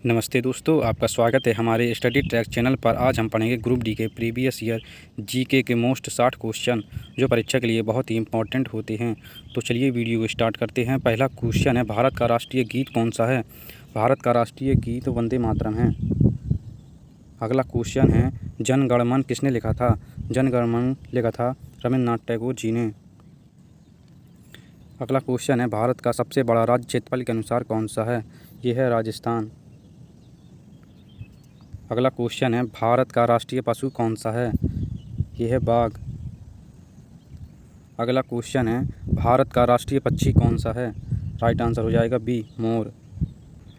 नमस्ते दोस्तों, आपका स्वागत है हमारे स्टडी ट्रैक चैनल पर। आज हम पढ़ेंगे ग्रुप डी के प्रीवियस ईयर जीके के मोस्ट 60 क्वेश्चन जो परीक्षा के लिए बहुत ही इंपॉर्टेंट होते हैं। तो चलिए वीडियो को स्टार्ट करते हैं। पहला क्वेश्चन है, भारत का राष्ट्रीय गीत कौन सा है? भारत का राष्ट्रीय गीत वंदे मातरम है। अगला क्वेश्चन है, जन गण मन किसने लिखा था? जन गण मन लिखा था रविंद्रनाथ टैगोर जी ने। अगला क्वेश्चन है, भारत का सबसे बड़ा राज्य क्षेत्रफल के अनुसार कौन सा है? यह है राजस्थान। अगला क्वेश्चन है, भारत का राष्ट्रीय पशु कौन सा है? यह है बाघ। अगला क्वेश्चन है, भारत का राष्ट्रीय पक्षी कौन सा है? राइट आंसर हो जाएगा बी, मोर।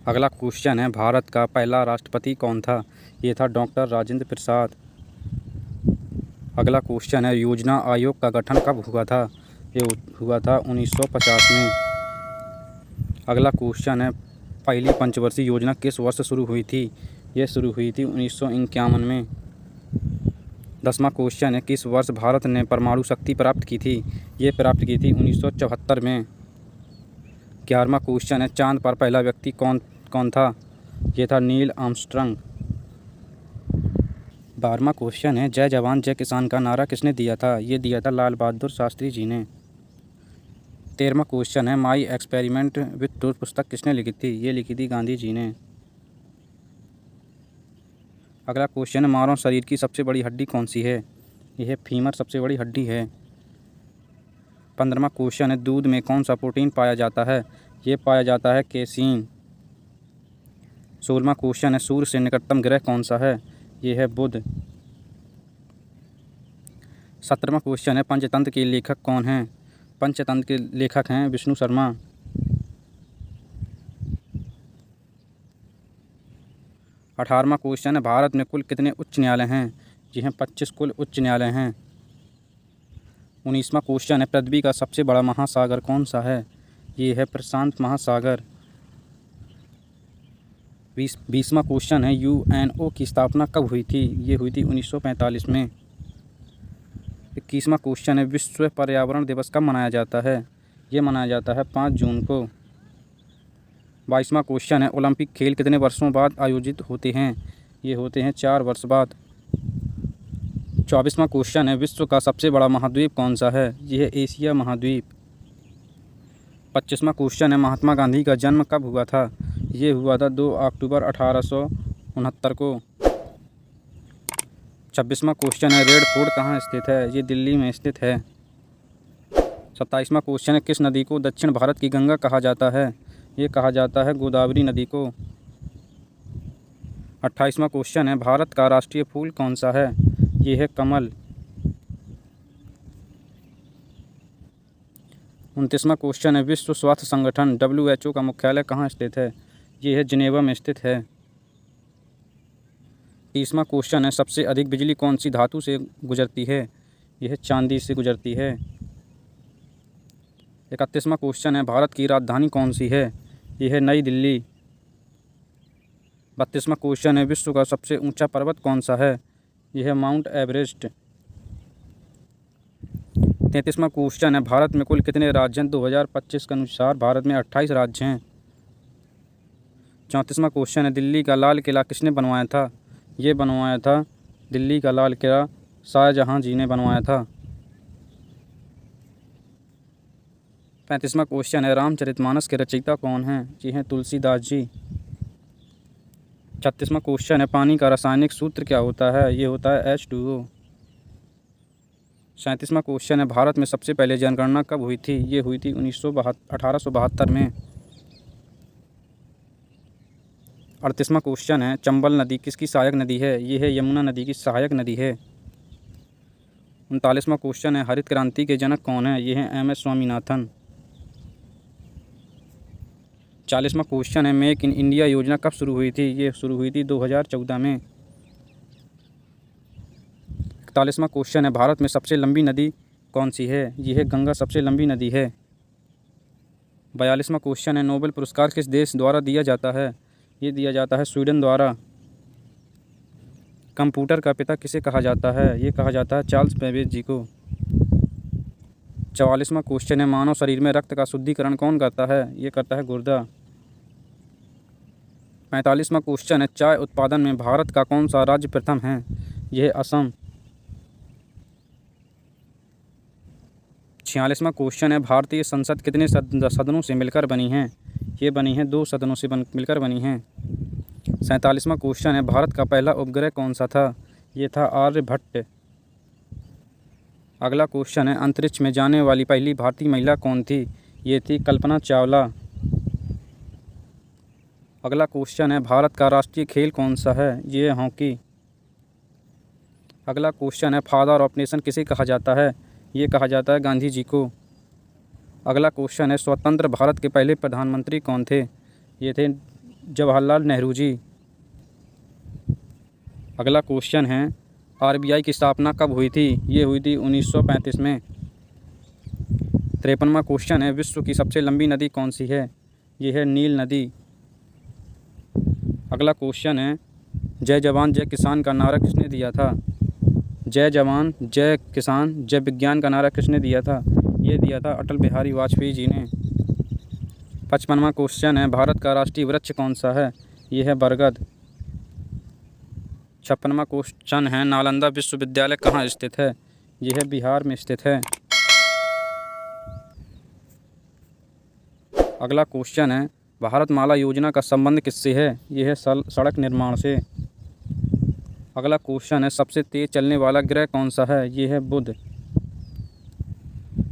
अगला क्वेश्चन है, भारत का पहला राष्ट्रपति कौन था? ये था डॉक्टर राजेंद्र प्रसाद। अगला क्वेश्चन है, योजना आयोग का गठन कब हुआ था? ये हुआ था 1950 में। अगला क्वेश्चन है, पहली पंचवर्षीय योजना किस वर्ष शुरू हुई थी? यह शुरू हुई थी 1951 में। 10वां क्वेश्चन है, किस वर्ष भारत ने परमाणु शक्ति प्राप्त की थी? ये प्राप्त की थी 1974 में। 11वां क्वेश्चन है, चांद पर पहला व्यक्ति कौन था? ये था नील आर्मस्ट्रांग। 12वां क्वेश्चन है, जय जवान जय किसान का नारा किसने दिया था? ये दिया था लाल बहादुर शास्त्री जी ने। 13वां क्वेश्चन है, माई एक्सपेरिमेंट विथ ट्रूथ पुस्तक किसने लिखी थी? ये लिखी थी गांधी जी ने। अगला क्वेश्चन है, मानव शरीर की सबसे बड़ी हड्डी कौन सी है? यह फीमर सबसे बड़ी हड्डी है। 15वां क्वेश्चन है, दूध में कौन सा प्रोटीन पाया जाता है? ये पाया जाता है केसीन। 16वां क्वेश्चन है, सूर्य से निकटतम ग्रह कौन सा है? यह है बुध। 17वां क्वेश्चन है, पंचतंत्र के लेखक कौन हैं? पंचतंत्र के लेखक हैं विष्णु शर्मा। 18वां क्वेश्चन है, भारत में कुल कितने उच्च न्यायालय हैं? जी हैं 25 कुल उच्च न्यायालय हैं। 19वां क्वेश्चन है, पृथ्वी का सबसे बड़ा महासागर कौन सा है? ये है प्रशांत महासागर। 20वां क्वेश्चन है, यूएनओ की स्थापना कब हुई थी? ये हुई थी 1945 में। 21वां क्वेश्चन है, विश्व पर्यावरण दिवस कब मनाया जाता है? ये मनाया जाता है 5 जून को। 22वां क्वेश्चन है, ओलंपिक खेल कितने वर्षों बाद आयोजित होते हैं? ये होते हैं 4 वर्ष बाद। 24वां क्वेश्चन है, विश्व का सबसे बड़ा महाद्वीप कौन सा है? यह है एशिया महाद्वीप। 25वां क्वेश्चन है, महात्मा गांधी का जन्म कब हुआ था? ये हुआ था 2 अक्टूबर 1869 को। 26वां क्वेश्चन है, रेड फोर्ट कहाँ स्थित है? ये दिल्ली में स्थित है। 27वां क्वेश्चन है, किस नदी को दक्षिण भारत की गंगा कहा जाता है? ये कहा जाता है गोदावरी नदी को। 28वां क्वेश्चन है, भारत का राष्ट्रीय फूल कौन सा है? ये है कमल। 29वां क्वेश्चन है, विश्व स्वास्थ्य संगठन WHO का मुख्यालय कहाँ स्थित है? ये है जिनेवा में स्थित है। 30वां क्वेश्चन है, सबसे अधिक बिजली कौन सी धातु से गुजरती है? यह चांदी से गुजरती है। 31वां क्वेश्चन है, भारत की राजधानी कौन सी है? यह है नई दिल्ली। 32वां क्वेश्चन है, विश्व का सबसे ऊंचा पर्वत कौन सा है? यह है माउंट एवरेस्ट। 33वां क्वेश्चन है, भारत में कुल कितने राज्य हैं? 2025 के अनुसार भारत में 28 राज्य हैं। 34वां क्वेश्चन है, दिल्ली का लाल किला किसने बनवाया था? ये बनवाया था दिल्ली का लाल किला शाहजहां जी ने बनवाया था। 35वां क्वेश्चन है, रामचरितमानस के रचयिता कौन हैं? ये हैं तुलसीदास जी। 36वां क्वेश्चन है, पानी का रासायनिक सूत्र क्या होता है? ये होता है H2O। 37वां क्वेश्चन है, भारत में सबसे पहले जनगणना कब हुई थी? ये हुई थी 1872 में। 38वां क्वेश्चन है, चंबल नदी किसकी सहायक नदी है? ये है यमुना नदी की सहायक नदी है। 39वां क्वेश्चन है, हरित क्रांति के जनक कौन है? ये हैं MS स्वामीनाथन। 40वां क्वेश्चन है, मेक इन इंडिया योजना कब शुरू हुई थी? ये शुरू हुई थी 2014 में। 41वां क्वेश्चन है, भारत में सबसे लंबी नदी कौन सी है? यह है गंगा सबसे लंबी नदी है। 42वां क्वेश्चन है, नोबेल पुरस्कार किस देश द्वारा दिया जाता है? ये दिया जाता है स्वीडन द्वारा। कंप्यूटर का पिता किसे कहा जाता है? ये कहा जाता है चार्ल्स बेबेज जी को। 44वां क्वेश्चन है, मानव शरीर में रक्त का शुद्धिकरण कौन करता है? ये करता है गुर्दा। 45वां क्वेश्चन है, चाय उत्पादन में भारत का कौन सा राज्य प्रथम है? यह है असम। 46वां क्वेश्चन है, भारतीय संसद कितने सदनों से मिलकर बनी है? ये बनी है 2 सदनों से मिलकर बनी है। 47वां क्वेश्चन है, भारत का पहला उपग्रह कौन सा था? ये था आर्यभट्ट। अगला क्वेश्चन है, अंतरिक्ष में जाने वाली पहली भारतीय महिला कौन थी? ये थी कल्पना चावला। अगला क्वेश्चन है, भारत का राष्ट्रीय खेल कौन सा है? ये है हॉकी। अगला क्वेश्चन है, फादर ऑफ नेशन किसे कहा जाता है? ये कहा जाता है गांधी जी को। अगला क्वेश्चन है, स्वतंत्र भारत के पहले प्रधानमंत्री कौन थे? ये थे जवाहरलाल नेहरू जी। अगला क्वेश्चन है, आरबीआई की स्थापना कब हुई थी? ये हुई थी 1935 में। 53वां क्वेश्चन है, विश्व की सबसे लंबी नदी कौन सी है? ये है नील नदी। अगला क्वेश्चन है, जय जवान जय किसान का नारा किसने दिया था? जय जवान जय किसान जय विज्ञान का नारा किसने दिया था? ये दिया था अटल बिहारी वाजपेयी जी ने। 55वां क्वेश्चन है, भारत का राष्ट्रीय वृक्ष कौन सा है? ये है बरगद। 56वां क्वेश्चन है, नालंदा विश्वविद्यालय कहाँ स्थित है? यह है बिहार में स्थित है। अगला क्वेश्चन है, भारतमाला योजना का संबंध किससे है? यह है सड़क निर्माण से। अगला क्वेश्चन है, सबसे तेज चलने वाला ग्रह कौन सा है? यह है बुध।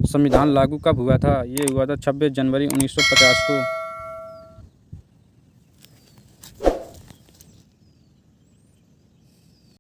संविधान लागू कब हुआ था? ये हुआ था 26 जनवरी 1950 को।